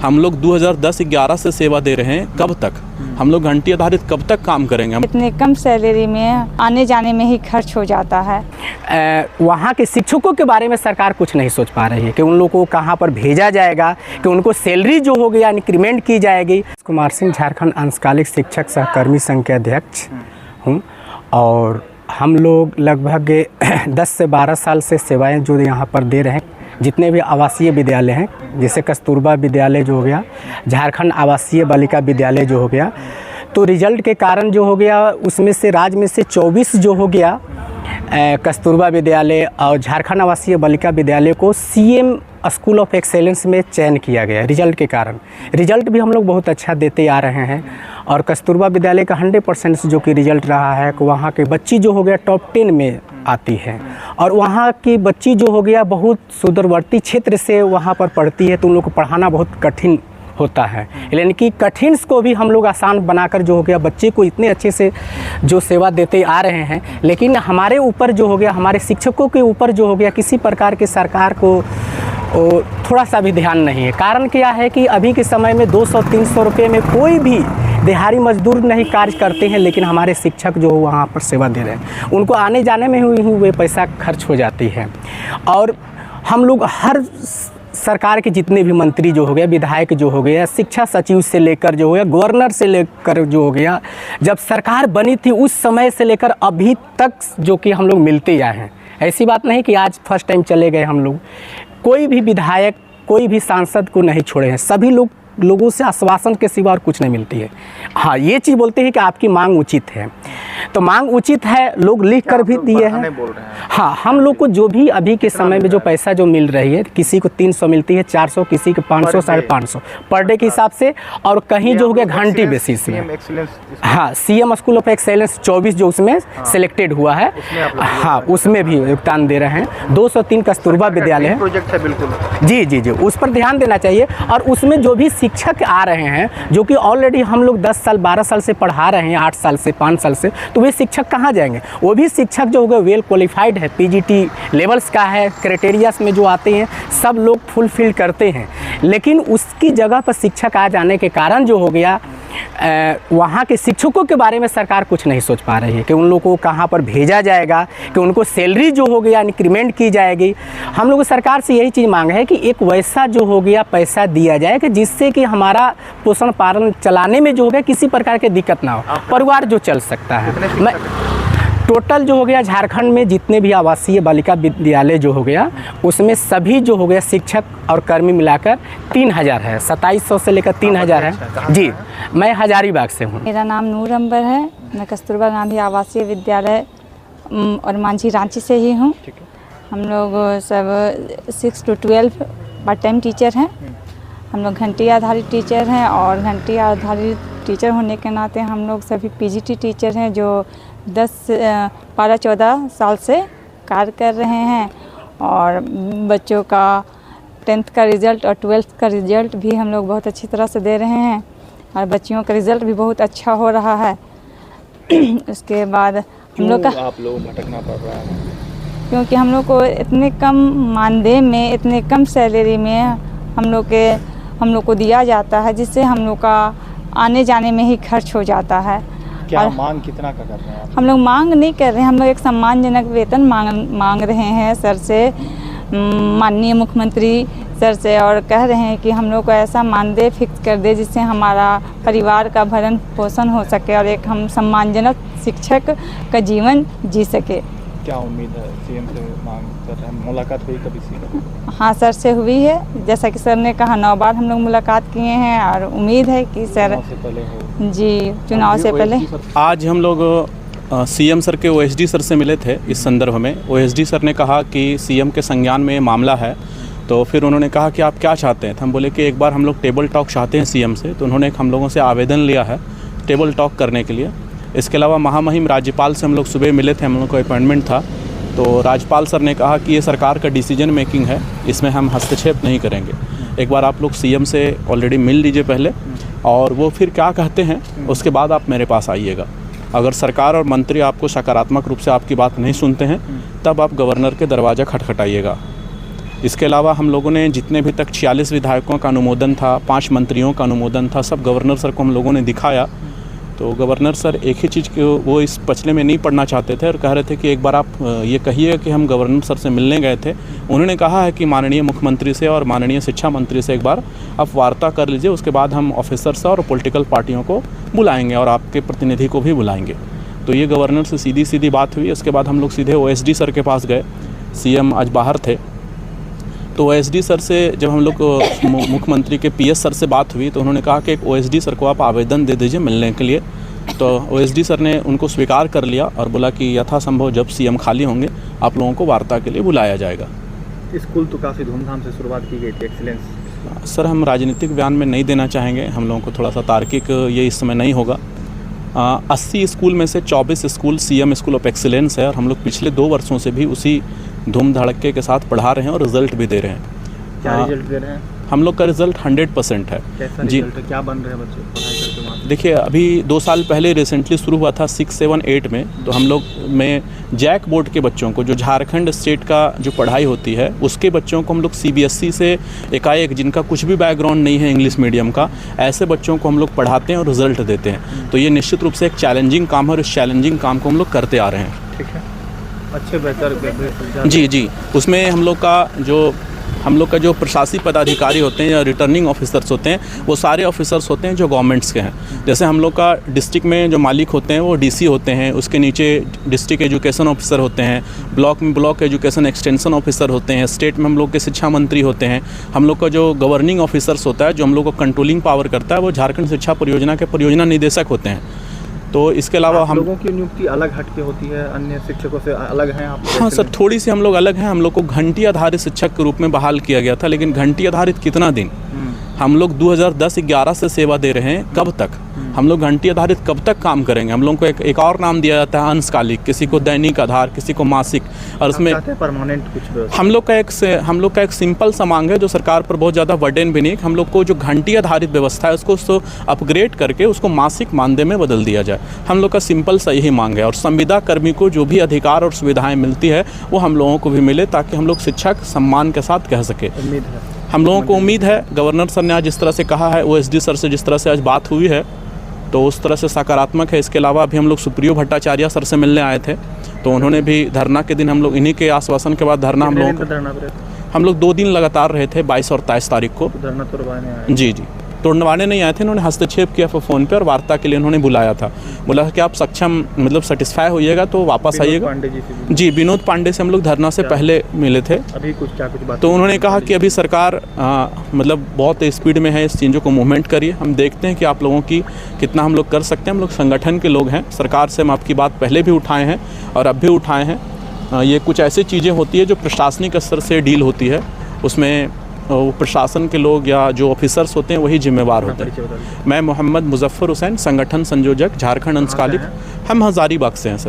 हम लोग 2010-11 से सेवा दे रहे हैं, कब तक हम लोग घंटी आधारित कब तक काम करेंगे? हम इतने कम सैलरी में आने जाने में ही खर्च हो जाता है। वहाँ के शिक्षकों के बारे में सरकार कुछ नहीं सोच पा रही है कि उन लोगों को कहाँ पर भेजा जाएगा, कि उनको सैलरी जो हो गया इंक्रीमेंट की जाएगी। कुमार सिंह, झारखंड अंशकालिक शिक्षक सहकर्मी संघ के अध्यक्ष हूँ और हम लोग लगभग 10 से 12 साल से सेवाएं जो यहाँ पर दे रहे हैं। जितने भी आवासीय विद्यालय हैं, जैसे कस्तूरबा विद्यालय जो हो गया, झारखंड आवासीय बालिका विद्यालय जो हो गया, तो रिजल्ट के कारण जो हो गया उसमें से राज्य में से 24 जो हो गया कस्तूरबा विद्यालय और झारखंड आवासीय बालिका विद्यालय को सीएम स्कूल ऑफ एक्सेलेंस में चयन किया गया रिजल्ट के कारण। रिजल्ट भी हम लोग बहुत अच्छा देते आ रहे हैं और कस्तूरबा विद्यालय का 100% जो कि रिजल्ट रहा है कि वहाँ के बच्ची जो हो गया टॉप 10 में आती है और वहाँ की बच्ची जो हो गया बहुत सुदूरवर्ती क्षेत्र से वहाँ पर पढ़ती है, तो उन लोग को पढ़ाना बहुत कठिन होता है। यानी कि कठिन को भी हम लोग आसान बनाकर जो हो गया बच्चे को इतने अच्छे से जो सेवा देते आ रहे हैं। लेकिन हमारे ऊपर जो हो गया, हमारे शिक्षकों के ऊपर जो हो गया, किसी प्रकार के सरकार को थोड़ा सा भी ध्यान नहीं है। कारण क्या है कि अभी के समय में 200-300 रुपये में कोई भी दिहाड़ी मजदूर नहीं कार्य करते हैं, लेकिन हमारे शिक्षक जो वहाँ पर सेवा दे रहे हैं उनको आने जाने में ही वे पैसा खर्च हो जाती है। और हम लोग हर सरकार के जितने भी मंत्री जो हो गया, विधायक जो हो गया, शिक्षा सचिव से लेकर जो हो गया, गवर्नर से लेकर जो हो गया, जब सरकार बनी थी उस समय से लेकर अभी तक जो कि हम लोग मिलते आए हैं। ऐसी बात नहीं कि आज फर्स्ट टाइम चले गए हम लोग। कोई भी विधायक, कोई भी सांसद को नहीं छोड़े हैं। सभी लोगों से आश्वासन के सिवा और कुछ नहीं मिलती है। हाँ, ये चीज़ बोलते हैं कि आपकी मांग उचित है, तो मांग उचित है, लोग लिख कर भी दिए हैं। हाँ, हम लोग को जो भी अभी के समय में जो पैसा जो मिल रही है, किसी को 300 मिलती है, 400, किसी को 500, 550 पर डे के हिसाब से, और कहीं जो हो गया घंटी बेसिस में। हाँ, सीएम स्कूल ऑफ एक्सेलेंस 24 जो उसमें सिलेक्टेड हुआ है, हाँ उसमें भी योगदान दे रहे हैं। 203 कस्तूरबा विद्यालय है, प्रोजेक्ट है बिल्कुल। जी, उस पर ध्यान देना चाहिए। और उसमें जो भी शिक्षक आ रहे हैं, जो कि ऑलरेडी हम लोग 10 साल 12 साल से पढ़ा रहे हैं, 8 साल से 5 साल से, तो वे शिक्षक कहाँ जाएंगे? वो भी शिक्षक जो होगा वेल क्वालिफाइड है, पीजीटी लेवल्स का है, क्राइटेरियास में जो आते हैं सब लोग फुलफिल करते हैं। लेकिन उसकी जगह पर शिक्षक आ जाने के कारण जो हो गया वहाँ के शिक्षकों के बारे में सरकार कुछ नहीं सोच पा रही है कि उन लोगों को कहाँ पर भेजा जाएगा, कि उनको सैलरी जो हो गया इंक्रीमेंट की जाएगी। हम लोग सरकार से यही चीज़ मांग है कि एक वैसा जो हो गया पैसा दिया जाए कि जिससे कि हमारा पोषण पालन चलाने में जो हो गया किसी प्रकार की दिक्कत ना हो, परिवार जो चल सकता है। मैं टोटल जो हो गया झारखंड में जितने भी आवासीय बालिका विद्यालय जो हो गया उसमें सभी जो हो गया शिक्षक और कर्मी मिलाकर 3000 है, 2700 से लेकर 3000 है। जी, मैं हजारीबाग से हूँ। मेरा नाम नूर अंबर है। मैं कस्तूरबा गांधी आवासीय विद्यालय और मांझी रांची से ही हूँ। हम लोग सब 6 to 12 पार्ट टाइम टीचर हैं। हम लोग घंटी आधारित टीचर हैं और घंटी आधारित टीचर होने के नाते हम लोग सभी पीजीटी टीचर हैं जो 12-14 साल से कार्य कर रहे हैं। और बच्चों का 10th का रिज़ल्ट और 12th का रिज़ल्ट भी हम लोग बहुत अच्छी तरह से दे रहे हैं और बच्चियों का रिज़ल्ट भी बहुत अच्छा हो रहा है। उसके बाद हम लोग का आप लोग भटकना पड़ रहा है क्योंकि हम लोग को इतने कम मानदेय में, इतने कम सैलरी में हम लोग को दिया जाता है, जिससे हम लोग का आने जाने में ही खर्च हो जाता है। क्या मांग कितना का कर रहे हैं आप? हम लोग मांग नहीं कर रहे हैं, हम लोग एक सम्मानजनक वेतन मांग रहे हैं सर से, माननीय मुख्यमंत्री सर से, और कह रहे हैं कि हम लोग को ऐसा मानदेय फिक्स कर दे जिससे हमारा परिवार का भरण पोषण हो सके और एक हम सम्मानजनक शिक्षक का जीवन जी सके। क्या उम्मीद है? सीएम से मांग कर रहे हैं, मुलाकात हुई कभी सीएम? हाँ, सर से हुई है। जैसा कि सर ने कहा 9 बार हम लोग मुलाकात किए हैं और उम्मीद है कि सर चुनाव से पहले। आज हम लोग सीएम सर के ओएसडी सर से मिले थे। इस संदर्भ में ओएसडी सर ने कहा कि सीएम के संज्ञान में मामला है, तो फिर उन्होंने कहा कि आप क्या चाहते हैं। तो हम बोले कि एक बार हम लोग टेबल टॉक चाहते हैं सीएम से। तो उन्होंने हम लोगों से आवेदन लिया है टेबल टॉक करने के लिए। इसके अलावा महामहिम राज्यपाल से हम लोग सुबह मिले थे, हम लोग को अपॉइंटमेंट था। तो राज्यपाल सर ने कहा कि ये सरकार का डिसीजन मेकिंग है, इसमें हम हस्तक्षेप नहीं करेंगे। एक बार आप लोग सीएम से ऑलरेडी मिल लीजिए पहले, और वो फिर क्या कहते हैं उसके बाद आप मेरे पास आइएगा। अगर सरकार और मंत्री आपको सकारात्मक रूप से आपकी बात नहीं सुनते हैं तब आप गवर्नर के दरवाज़ा खटखटाइएगा। इसके अलावा हम लोगों ने जितने भी तक 46 विधायकों का अनुमोदन था, 5 मंत्रियों का अनुमोदन था, सब गवर्नर सर को हम लोगों ने दिखाया। तो गवर्नर सर एक ही चीज़ को वो इस पचले में नहीं पढ़ना चाहते थे और कह रहे थे कि एक बार आप ये कहिए कि हम गवर्नर सर से मिलने गए थे। उन्होंने कहा है कि माननीय मुख्यमंत्री से और माननीय शिक्षा मंत्री से एक बार आप वार्ता कर लीजिए, उसके बाद हम ऑफिसर से और पॉलिटिकल पार्टियों को बुलाएंगे और आपके प्रतिनिधि को भी बुलाएंगे। तो ये गवर्नर से सीधी सीधी बात हुई। उसके बाद हम लोग सीधे OSD सर के पास गए। CM आज बाहर थे, तो OSD सर से जब हम लोग मुख्यमंत्री के PS सर से बात हुई तो उन्होंने कहा कि एक OSD सर को आप आवेदन दे दीजिए मिलने के लिए। तो OSD सर ने उनको स्वीकार कर लिया और बोला कि यथासंभव जब CM खाली होंगे आप लोगों को वार्ता के लिए बुलाया जाएगा। स्कूल तो काफ़ी धूमधाम से शुरुआत की गई थी, एक्सीलेंस। सर हम राजनीतिक बयान में नहीं देना चाहेंगे, हम लोगों को थोड़ा सा तार्किक ये इस समय नहीं होगा। 80 स्कूल में से 24 school CM school of excellence है और हम लोग पिछले 2 वर्षों से भी उसी धूम धड़के के साथ पढ़ा रहे हैं और रिज़ल्ट भी दे रहे हैं। क्या रिजल्ट दे रहे हैं? हम लोग का रिज़ल्ट 100% है। कैसा जी रिजल्ट है? क्या बन रहे हैं बच्चे पढ़ाई करके वहाँ से? देखिए, अभी 2 साल पहले रिसेंटली शुरू हुआ था 6, 7, 8 में, तो हम लोग में जैक बोर्ड के बच्चों को, जो झारखंड स्टेट का जो पढ़ाई होती है उसके बच्चों को हम लोग CBSE से एकाएक, जिनका कुछ भी बैकग्राउंड नहीं है इंग्लिश मीडियम का, ऐसे बच्चों को हम लोग पढ़ाते हैं और रिज़ल्ट देते हैं। तो ये निश्चित रूप से एक चैलेंजिंग काम है और इस चैलेंजिंग काम को हम लोग करते आ रहे हैं। ठीक है, अच्छे बेहतर जी, उसमें हम लोग का जो प्रशासकीय पदाधिकारी होते हैं या रिटर्निंग ऑफिसर्स होते हैं, वो सारे ऑफिसर्स होते हैं जो गवर्नमेंट्स के हैं। जैसे हम लोग का डिस्ट्रिक्ट में जो मालिक होते हैं वो DC होते हैं, उसके नीचे डिस्ट्रिक्ट एजुकेशन ऑफिसर होते हैं, ब्लॉक में ब्लॉक एजुकेशन एक्सटेंशन ऑफिसर होते हैं, स्टेट में हम लोग के शिक्षा मंत्री होते हैं। हम लोग का जो गवर्निंग ऑफिसर्स होता है, जो हम लोग को कंट्रोलिंग पावर करता है, वो झारखंड शिक्षा परियोजना के परियोजना निदेशक होते हैं। तो इसके अलावा हम लोगों की नियुक्ति अलग हटके होती है, अन्य शिक्षकों से अलग हैं आप? हाँ सर, थोड़ी सी हम लोग अलग हैं। हम लोग को घंटी आधारित शिक्षक के रूप में बहाल किया गया था, लेकिन घंटी आधारित कितना दिन? हम लोग 2010-11 से सेवा दे रहे हैं, कब तक हम लोग घंटी आधारित कब तक काम करेंगे? हम लोगों को एक और नाम दिया जाता है अंशकालिक, किसी को दैनिक आधार, किसी को मासिक, और उसमें परमानेंट कुछ हम लोग का एक सिंपल सा मांग है जो सरकार पर बहुत ज़्यादा बर्डन भी नहीं। हम लोग को जो घंटी आधारित व्यवस्था है उसको अपग्रेड करके उसको मासिक मानदेय में बदल दिया जाए। हम लोग का सिंपल सा यही मांग है। और संविदा कर्मी को जो भी अधिकार और सुविधाएँ मिलती है वो हम लोगों को भी मिले, ताकि हम लोग शिक्षक सम्मान के साथ कह सके। उम्मीद है, हम लोगों को उम्मीद है। गवर्नर सर ने आज जिस तरह से कहा है, OSD सर से जिस तरह से आज बात हुई है, तो उस तरह से सकारात्मक है। इसके अलावा अभी हम लोग सुप्रियो भट्टाचार्य सर से मिलने आए थे, तो उन्होंने भी धरना के दिन हम लोग इन्हीं के आश्वासन के बाद धरना हम लोग 2 दिन लगातार रहे थे, 22 और 23 तारीख को। धरना तोड़वाने आए? जी, तोड़वाने नहीं आए थे, इन्होंने हस्तक्षेप किया फ़ोन पे और वार्ता के लिए उन्होंने बुलाया था। बोला कि आप सक्षम सेटिस्फाई होइएगा तो वापस आइएगा। जी, विनोद पांडे से हम लोग धरना से पहले मिले थे। अभी क्या कुछ बात? तो उन्होंने कहा कि अभी सरकार बहुत स्पीड में है, इस चीज़ों को मूवमेंट करिए, हम देखते हैं कि आप लोगों की कितना हम लोग कर सकते हैं। हम लोग संगठन के लोग हैं, सरकार से हम आपकी बात पहले भी उठाए हैं और अब भी उठाए हैं। ये कुछ ऐसी चीज़ें होती है जो प्रशासनिक स्तर से डील होती है, उसमें वो प्रशासन के लोग या जो ऑफिसर्स होते हैं वही जिम्मेवार होते हैं। मैं मोहम्मद मुजफ्फर हुसैन, संगठन संयोजक, झारखंड अंशकालिक। हम हज़ारीबाग से हैं सर।